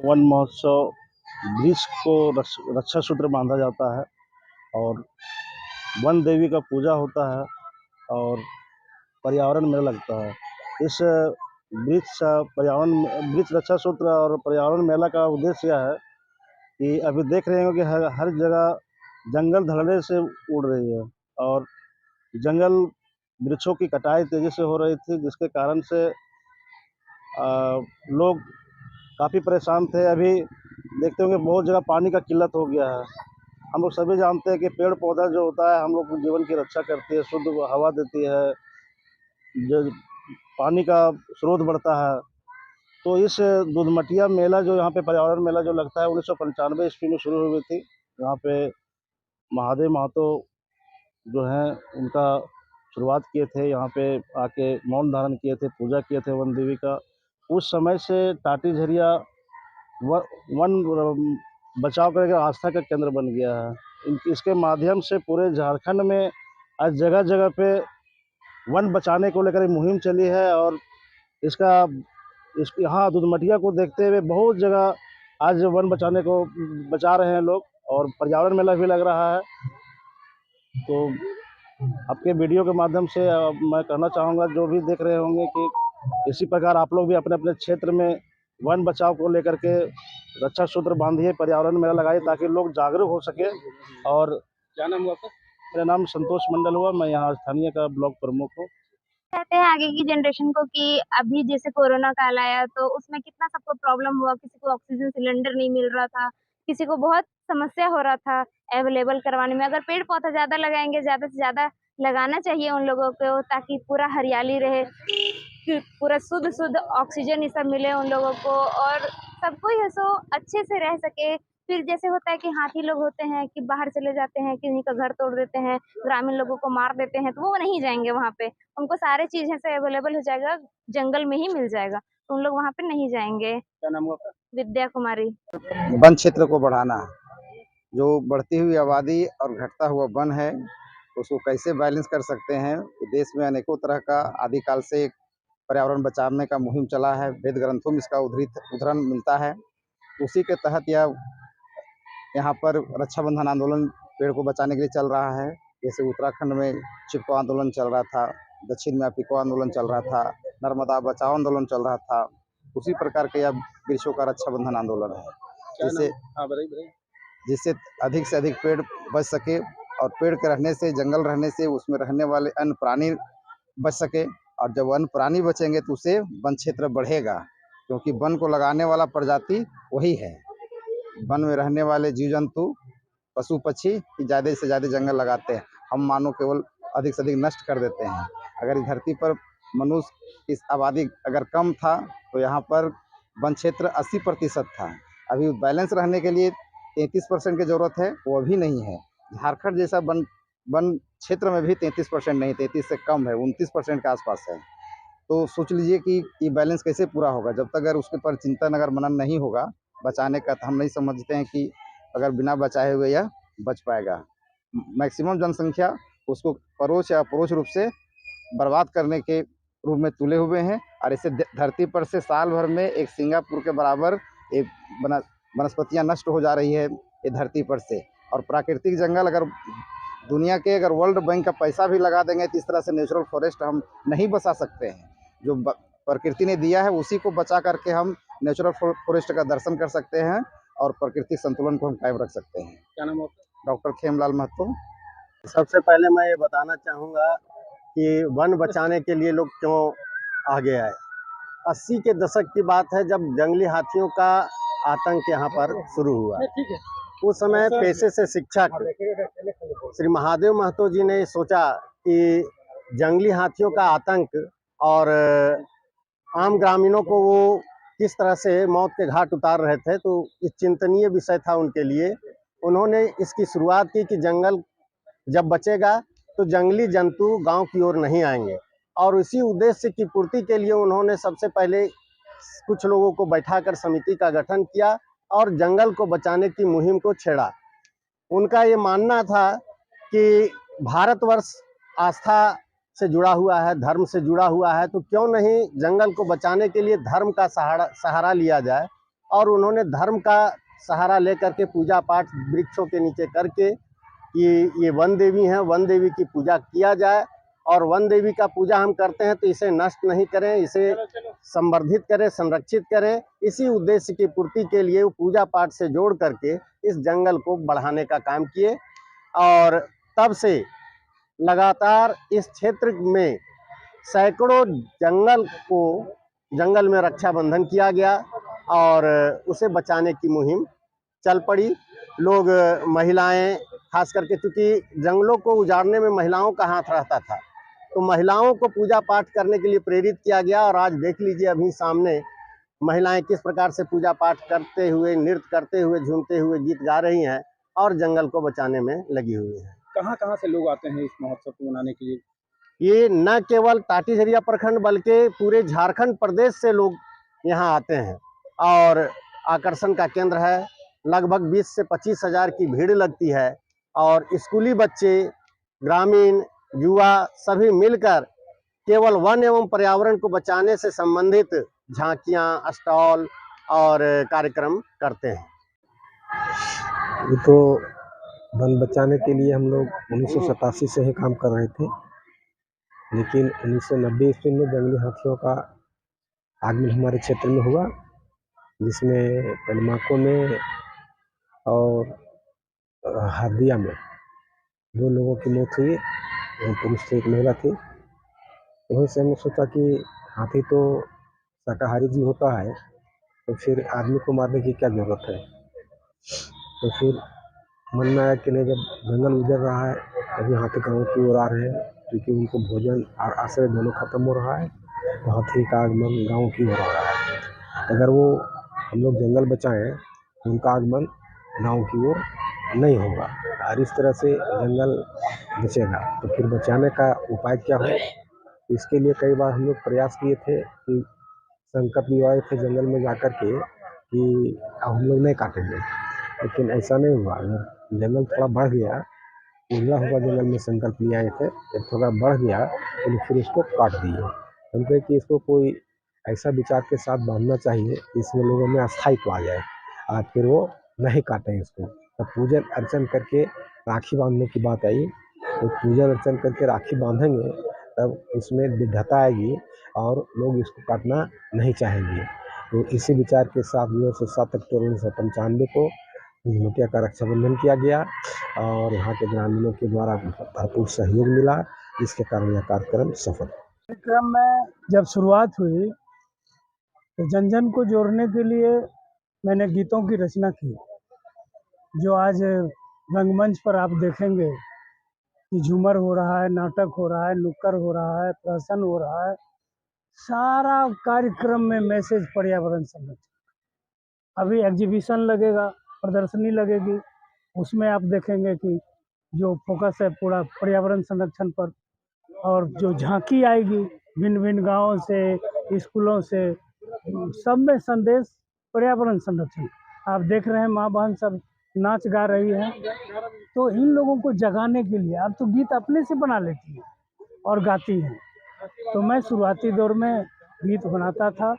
One महोत्सव वृक्ष को रक्षा सूत्र बांधा जाता है और वन देवी का पूजा होता है और पर्यावरण मेला लगता है। इस वृक्ष रक्षा सूत्र और पर्यावरण मेला का उद्देश्य यह है कि अभी देख रहे हो कि हर जगह जंगल धड़ल्ले से उड़ रही है और जंगल वृक्षों की कटाई तेजी से हो रही थी, जिसके कारण से लोग काफ़ी परेशान थे। अभी देखते होंगे बहुत जगह पानी का किल्लत हो गया है। हम लोग सभी जानते हैं कि पेड़ पौधा जो होता है हम लोग के जीवन की रक्षा करती है, शुद्ध हवा देती है, जो पानी का स्रोत बढ़ता है। तो इस दूधमटिया मेला जो यहाँ पे पर्यावरण मेला जो लगता है 1995 ईस्वी में शुरू हुई थी। यहाँ पे महादेव महतो जो हैं उनका शुरुआत किए थे, यहाँ पे आके मौन धारण किए थे, पूजा किए थे वन देवी का। उस समय से टाटी झरिया वन बचाव का एक आस्था का केंद्र बन गया है। इसके माध्यम से पूरे झारखंड में आज जगह जगह पे वन बचाने को लेकर एक मुहिम चली है और यहाँ दूधमटिया को देखते हुए बहुत जगह आज वन बचा रहे हैं लोग और पर्यावरण मेला भी लग रहा है। तो आपके वीडियो के माध्यम से मैं कहना चाहूँगा जो भी देख रहे होंगे कि इसी प्रकार आप लोग भी अपने अपने क्षेत्र में वन बचाव को लेकर के रक्षा सूत्र बांधिए, पर्यावरण मेला लगाइए ताकि लोग जागरूक हो सके। और क्या नाम हुआ आपका? मेरा नाम संतोष मंडल हुआ, मैं यहाँ स्थानीय का ब्लॉक प्रमुख हूँ। कहते हैं आगे की जनरेशन को कि अभी जैसे कोरोना काल आया तो उसमें कितना सबको प्रॉब्लम हुआ, किसी को ऑक्सीजन सिलेंडर नहीं मिल रहा था, किसी को बहुत समस्या हो रहा था अवेलेबल करवाने में। अगर पेड़ पौधा ज्यादा लगाएंगे, ज्यादा से ज्यादा लगाना चाहिए उन लोगों को ताकि पूरा हरियाली रहे, पूरा शुद्ध शुद्ध ऑक्सीजन ये सब मिले उन लोगों को और सब कोई है सो अच्छे से रह सके। फिर जैसे होता है कि हाथी लोग होते हैं कि बाहर चले जाते हैं, किसी का घर तोड़ देते हैं, ग्रामीण लोगों को मार देते हैं, तो वो नहीं जाएंगे वहां पे। उनको सारे चीजें से अवेलेबल हो जाएगा, जंगल में ही मिल जाएगा, तो उन लोग वहां पे नहीं जाएंगे। क्या नाम हुआ? विद्या कुमारी। वन क्षेत्र को बढ़ाना, जो बढ़ती हुई आबादी और घटता हुआ वन है उसको कैसे बैलेंस कर सकते हैं। देश में अनेकों तरह का आदिकाल से पर्यावरण बचाने का मुहिम चला है, वेद ग्रंथों में इसका उद्धरण मिलता है। उसी के तहत यहाँ पर रक्षाबंधन आंदोलन पेड़ को बचाने के लिए चल रहा है। जैसे उत्तराखंड में चिपको आंदोलन चल रहा था, दक्षिण में अपिको आंदोलन चल रहा था, नर्मदा बचाओ आंदोलन चल रहा था। उसी प्रकार के यह वृक्षों का रक्षाबंधन आंदोलन है, जिससे अधिक से अधिक पेड़ बच सके और पेड़ के रहने से, जंगल रहने से उसमें रहने वाले अन्य प्राणी बच सके। और जब अन्य प्राणी बचेंगे तो उससे वन क्षेत्र बढ़ेगा, क्योंकि वन को लगाने वाला प्रजाति वही है। वन में रहने वाले जीव जंतु, पशु पक्षी ज़्यादा से ज़्यादा जंगल लगाते हैं, हम मानव केवल अधिक से अधिक नष्ट कर देते हैं। अगर इस धरती पर मनुष्य इस आबादी अगर कम था तो यहाँ पर वन क्षेत्र 80% था। अभी बैलेंस रहने के लिए 33% की ज़रूरत है, वो अभी नहीं है। झारखंड जैसा वन क्षेत्र में भी 33% नहीं, 33 से कम है, 29% के आसपास है। तो सोच लीजिए कि ये बैलेंस कैसे पूरा होगा। जब तक अगर उसके पर चिंतन अगर मनन नहीं होगा बचाने का, तो हम नहीं समझते हैं कि अगर बिना बचाए हुए यह बच पाएगा। मैक्सिमम जनसंख्या उसको परोक्ष या अपरोक्ष रूप से बर्बाद करने के रूप में तुले हुए हैं और इसे धरती पर से साल भर में एक सिंगापुर के बराबर एक वनस्पतियाँ नष्ट हो जा रही है ये धरती पर से। और प्राकृतिक जंगल अगर दुनिया के अगर वर्ल्ड बैंक का पैसा भी लगा देंगे तो इस तरह से नेचुरल फॉरेस्ट हम नहीं बचा सकते हैं। जो प्रकृति ने दिया है उसी को बचा करके हम नेचुरल फॉरेस्ट का दर्शन कर सकते हैं और प्राकृतिक संतुलन को हम कायम रख सकते हैं। क्या नाम है? डॉक्टर खेमलाल महतो। सबसे पहले मैं ये बताना चाहूँगा कि वन बचाने के लिए लोग क्यों आगे आए। 80 के दशक की बात है जब जंगली हाथियों का आतंक यहाँ पर शुरू हुआ। उस समय पेशे से शिक्षक श्री महादेव महतो जी ने सोचा कि जंगली हाथियों का आतंक और आम ग्रामीणों को वो किस तरह से मौत के घाट उतार रहे थे, तो इस चिंतनीय विषय था उनके लिए। उन्होंने इसकी शुरुआत की कि जंगल जब बचेगा तो जंगली जंतु गांव की ओर नहीं आएंगे, और इसी उद्देश्य की पूर्ति के लिए उन्होंने सबसे पहले कुछ लोगों को बैठाकर समिति का गठन किया और जंगल को बचाने की मुहिम को छेड़ा। उनका ये मानना था कि भारतवर्ष आस्था से जुड़ा हुआ है, धर्म से जुड़ा हुआ है, तो क्यों नहीं जंगल को बचाने के लिए धर्म का सहारा लिया जाए। और उन्होंने धर्म का सहारा लेकर के पूजा पाठ वृक्षों के नीचे करके ये वन देवी हैं, वन देवी की पूजा किया जाए। और वन देवी का पूजा हम करते हैं तो इसे नष्ट नहीं करें, इसे संवर्धित करें, संरक्षित करें। इसी उद्देश्य की पूर्ति के लिए वो पूजा पाठ से जोड़ करके इस जंगल को बढ़ाने का काम किए। और तब से लगातार इस क्षेत्र में सैकड़ों जंगल में रक्षाबंधन किया गया और उसे बचाने की मुहिम चल पड़ी। लोग, महिलाएं खास करके, क्योंकि जंगलों को उजाड़ने में महिलाओं का हाथ रहता था, तो महिलाओं को पूजा पाठ करने के लिए प्रेरित किया गया। और आज देख लीजिए अभी सामने महिलाएं किस प्रकार से पूजा पाठ करते हुए, नृत्य करते हुए, झूमते हुए गीत गा रही हैं और जंगल को बचाने में लगी हुई हैं। कहाँ कहाँ से लोग आते हैं इस महोत्सव को मनाने के लिए? ये न केवल टाटीझरिया प्रखंड बल्कि पूरे झारखंड प्रदेश से लोग यहाँ आते हैं और आकर्षण का केंद्र है। लगभग 20 से 25 हज़ार की भीड़ लगती है और स्कूली बच्चे, ग्रामीण, युवा सभी मिलकर केवल वन एवं पर्यावरण को बचाने से संबंधित झांकियाँ, स्टॉल और कार्यक्रम करते हैं। ये तो वन बचाने के लिए हम लोग 1987 से ही काम कर रहे थे, लेकिन 1990 ईस्वी में जंगली हाथियों का आगमन हमारे क्षेत्र में हुआ, जिसमें पनमाको में और हरदिया में 2 लोगों की मौत हुई। एक पुरुष थे, एक महिला थी। वहीं से हमने सोचा कि हाथी तो शाकाहारी जीव होता है, तो फिर आदमी को मारने की क्या ज़रूरत है। तो फिर मन में आया कि नहीं, जब जंगल उजड़ रहा है तभी हाथी गाँव की ओर आ रहे हैं, क्योंकि उनको भोजन और आश्रय दोनों खत्म हो रहा है, तो हाथी का आगमन गाँव की ओर हो रहा है। अगर वो हम लोग जंगल बचाएं तो उनका आगमन गाँव की ओर नहीं होगा और इस तरह से जंगल बचेगा। तो फिर बचाने का उपाय क्या हो, इसके लिए कई बार हम लोग प्रयास किए थे कि संकल्प लिवाए थे जंगल में जाकर के कि अब हम लोग नहीं काटेंगे, लेकिन ऐसा नहीं हुआ। अगर जंगल थोड़ा बढ़ गया, उजला हुआ जंगल में संकल्प लिए आए थे, जब थोड़ा बढ़ गया तो फिर उसको काट दिए। हम कहे कि इसको कोई ऐसा विचार के साथ बांधना चाहिए इसमें लोगों में अस्थायित्व आ जाए और फिर वो नहीं काटें इसको। तब पूजन अर्चन करके राखी बांधने की बात आई, तो पूजन अर्चन करके राखी बांधेंगे तब उसमें दृढ़ता आएगी और लोग इसको काटना नहीं चाहेंगे। तो इसी विचार के साथ 7 अक्टूबर 1995 को झुमटिया का रक्षाबंधन किया गया और यहाँ के ग्रामीणों के द्वारा भरपूर सहयोग मिला, जिसके कारण यह कार्यक्रम सफल। कार्यक्रम में जब शुरुआत हुई तो जन जन को जोड़ने के लिए मैंने गीतों की रचना की, जो आज रंगमंच पर आप देखेंगे कि झूमर हो रहा है, नाटक हो रहा है, नुक्कड़ हो रहा है, प्रहसन हो रहा है। सारा कार्यक्रम में मैसेज पर्यावरण संरक्षण। अभी एग्जीबिशन लगेगा, प्रदर्शनी लगेगी, उसमें आप देखेंगे कि जो फोकस है पूरा पर्यावरण संरक्षण पर, और जो झांकी आएगी भिन्न भिन्न गाँवों से, स्कूलों से, सब में संदेश पर्यावरण संरक्षण। आप देख रहे हैं माँ बहन सब नाच गा रही हैं, तो इन लोगों को जगाने के लिए अब तो गीत अपने से बना लेती हैं और गाती हैं। तो मैं शुरुआती दौर में गीत बनाता था,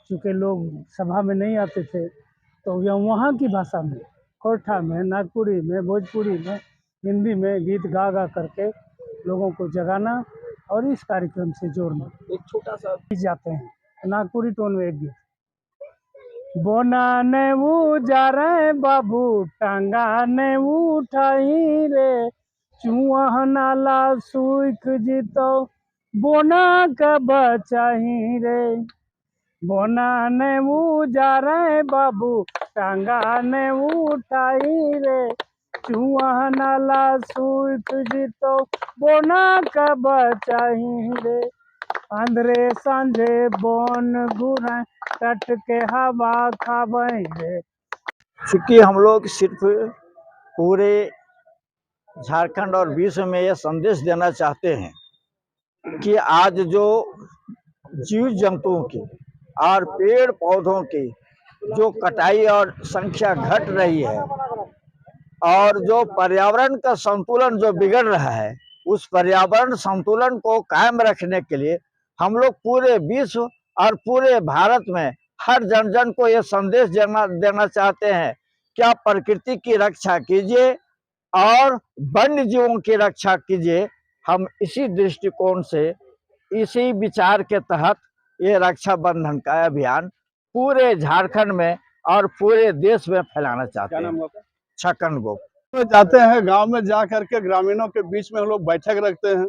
चूँकि लोग सभा में नहीं आते थे, तो यह वहाँ की भाषा में, खोरठा में, नागपुरी में, भोजपुरी में, हिंदी में गीत गा गा करके लोगों को जगाना और इस कार्यक्रम से जोड़ना। एक छोटा सा जाते हैं नागपुरी टोन में एक गीत। बोना ने जा रहे बाबू, टांगा ने उठाई रे, चुहा नाला सूख जीतो, बोना का बचाही रे। बोना ने जा रहे बाबू, टांगा ने उठाई रे, चुहा नाला सूख जीतो, बोना का बचाही रे। आंध्रे सांझे बोन घुरा, कट के हवा खाबे रे। चूँकि हम लोग सिर्फ पूरे झारखंड और विश्व में यह संदेश देना चाहते हैं कि आज जो जीव जंतुओं की और पेड़ पौधों की जो कटाई और संख्या घट रही है और जो पर्यावरण का संतुलन जो बिगड़ रहा है, उस पर्यावरण संतुलन को कायम रखने के लिए हम लोग पूरे विश्व और पूरे भारत में हर जन जन को ये संदेश देना चाहते हैं कि आप प्रकृति की रक्षा कीजिए और वन्य जीवों की रक्षा कीजिए। हम इसी दृष्टिकोण से, इसी विचार के तहत ये रक्षाबंधन का अभियान पूरे झारखंड में और पूरे देश में फैलाना चाहते हैं। छक्कन गोप तो जाते हैं गांव में जा करके ग्रामीणों के बीच में हम लोग बैठक रखते हैं।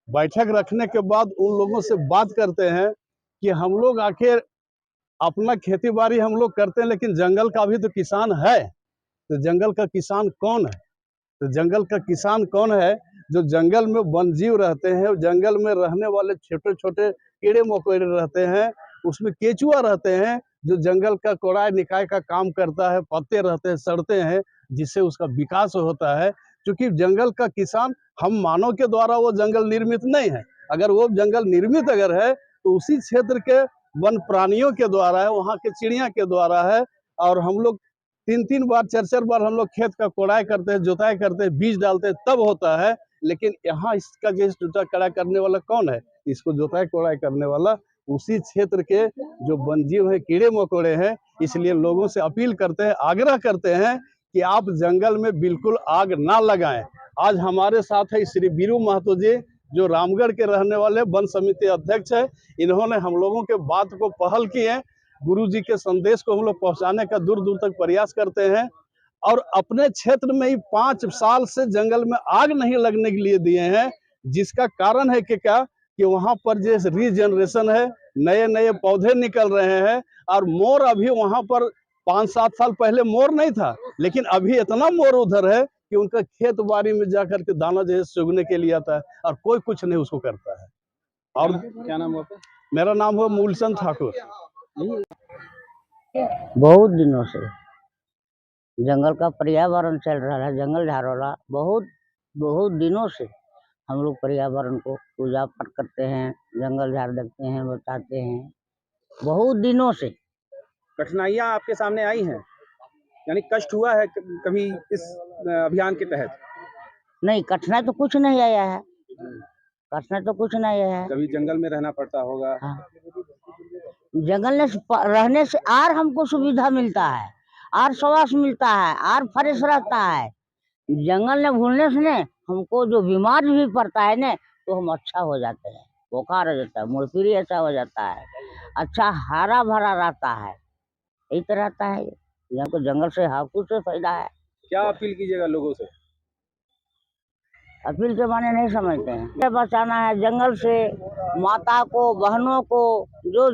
बैठक रखने के बाद उन लोगों से बात करते हैं कि हम लोग आखिर अपना खेती बाड़ी हम लोग करते हैं, लेकिन जंगल का भी तो किसान है। तो जंगल का किसान कौन है? तो जंगल का किसान कौन है? जो जंगल में वन जीव रहते हैं, जंगल में रहने वाले छोटे छोटे कीड़े मकोड़े रहते हैं, उसमें केचुआ रहते हैं जो जंगल का कोड़ाई निकाय का काम करता है, पत्ते रहते हैं, सड़ते हैं, जिससे उसका विकास होता है। क्योंकि जंगल का किसान हम मानव के द्वारा वो जंगल निर्मित नहीं है। अगर वो जंगल निर्मित अगर है तो उसी क्षेत्र के वन प्राणियों के द्वारा है, वहाँ के चिड़िया के द्वारा है। और हम लोग 3-3 बार 4-4 बार हम लोग खेत का कोड़ाई करते हैं, जुताई करते हैं, बीज डालते हैं, तब होता है। लेकिन यहाँ इसका जो जुताई कोड़ाई करने वाला कौन है? इसको जुताई कोड़ाई करने वाला उसी क्षेत्र के जो वन्यजीव है, कीड़े मकोड़े हैं। इसलिए लोगों से अपील करते हैं, आग्रह करते हैं कि आप जंगल में बिल्कुल आग ना लगाएं। आज हमारे साथ है श्री बीरू महतो जी, जो रामगढ़ के रहने वाले वन समिति अध्यक्ष है। इन्होंने हम लोगों के बात को पहल की है। गुरु जी के संदेश को हम लोग पहुंचाने का दूर दूर तक प्रयास करते हैं। और अपने क्षेत्र में ही 5 साल से जंगल में आग नहीं लगने के लिए दिए हैं, जिसका कारण है कि क्या कि वहाँ पर जो रीजनरेशन है, नए नए पौधे निकल रहे हैं। और मोर अभी वहाँ पर 5-7 साल पहले मोर नहीं था, लेकिन अभी इतना मोर उधर है कि उनका खेत बाड़ी में जाकर के दाना जो है चुगने के लिए आता है, और कोई कुछ नहीं उसको करता है। और क्या नाम हुआ? मेरा नाम हुआ मूलचंद ठाकुर। बहुत दिनों से जंगल का पर्यावरण चल रहा है, जंगल झाड़ोला बहुत दिनों से हम लोग पर्यावरण को पूजा पाठ करते हैं, जंगल झाड़ देखते हैं, बचाते हैं, बहुत दिनों से। कठिनाइयाँ आपके सामने आई हैं, यानी कष्ट हुआ है कभी इस अभियान के तहत? नहीं, कठिनाई तो कुछ नहीं आया है, कठिनाई तो कुछ नहीं आया है। कभी जंगल में रहना पड़ता होगा? हाँ। जंगल में रहने से और हमको सुविधा मिलता है, और श्वास मिलता है, और फ्रेश रहता है। जंगल में भूलने से ने हमको जो बीमार भी पड़ता है ने, तो हम अच्छा हो जाते हैं, बुखार हो जाता है, मुड़पीरी अच्छा हो जाता है, अच्छा हरा भरा रहता है, यही तो रहता है। हमको जंगल से हर कुछ से फायदा है। क्या अपील कीजिएगा लोगों से? अपील के माने नहीं समझते हैं। बचाना है जंगल से, माता को, बहनों को, जो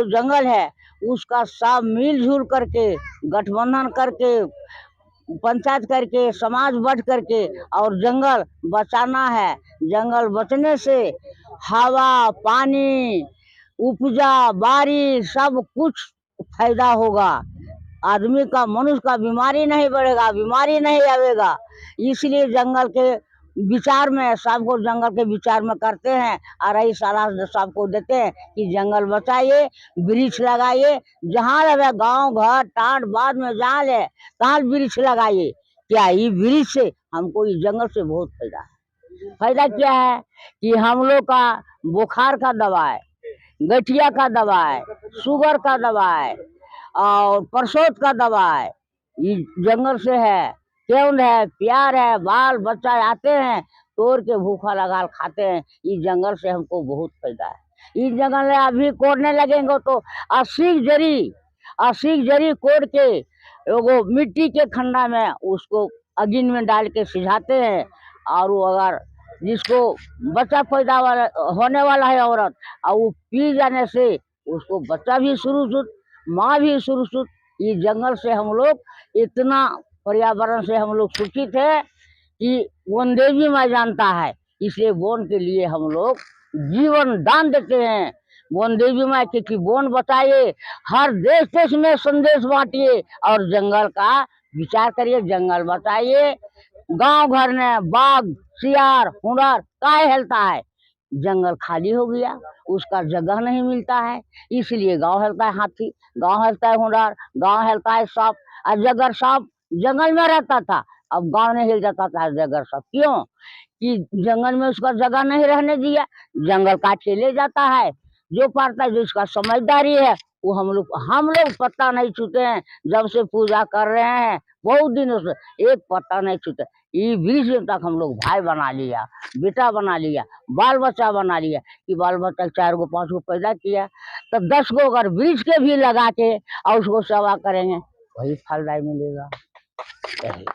जंगल है उसका सब मिलजुल करके, गठबंधन करके, पंचायत करके, समाज बढ़ करके और जंगल बचाना है। जंगल बचने से हवा, पानी, उपजा, बारिश सब कुछ फायदा होगा। आदमी का, मनुष्य का बीमारी नहीं बढ़ेगा, बीमारी नहीं आवेगा। इसलिए जंगल के विचार में सबको, जंगल के विचार में करते हैं और यही सलाह सबको देते हैं कि जंगल बचाइए, वृक्ष लगाइए, जहाँ लगे गांव घर टाट बाद में जहाँ ले तहाँ वृक्ष लगाइए। क्या ये वृक्ष से हमको इस जंगल से बहुत फायदा है। फायदा क्या है कि हम लोग का बुखार का दवा है, गठिया का दवा है, शुगर का दवा है और परसोत का दवा है, ये जंगल से है। केवल है, प्यार है, बाल बच्चा आते हैं तोड़ के भूखा लगा खाते हैं। इस जंगल से हमको बहुत फायदा है। इस जंगल में अभी कोड़ने लगेंगे तो 80 जरी कोड़ के एगो मिट्टी के खंडा में उसको अगिन में डाल के सिझाते हैं। और वो अगर जिसको बच्चा पैदा होने वाला है औरत, और वो पी जाने से उसको बच्चा भी सुरक्षित, माँ भी सुरक्षित। इस जंगल से हम लोग इतना, पर्यावरण से हम लोग सुखित है कि वन देवी माँ जानता है। इसलिए वन के लिए हम लोग जीवन दान देते हैं। वन देवी माँ की वन बचाइए, हर देश देश में संदेश बांटिए और जंगल का विचार करिए, जंगल बचाइए। गांव घर में बाघ, सियार, हुंडर काहे हेलता है? जंगल खाली हो गया, उसका जगह नहीं मिलता है, इसलिए गांव हेलता है हाथी, गांव हेलता है हुंडर, गांव हेलता है सांप। अजगर सांप जंगल में रहता था, अब गांव में हिल जाता था अजगर सांप। क्यों? कि जंगल में उसका जगह नहीं रहने दिया, जंगल काट के ले जाता है। जो पारता है, जिसका समझदारी है वो हम लोग पत्ता नहीं छूते हैं। जब से पूजा कर रहे हैं बहुत दिनों से एक पत्ता नहीं छूते। ये 20 दिन तक हम लोग भाई बना लिया, बेटा बना लिया, बाल बच्चा बना लिया कि बाल बच्चा 4 गो 5 गो पैदा किया तो 10 गो अगर बीज के भी लगा के और उसको सेवा करेंगे वही फलदायी मिलेगा। यही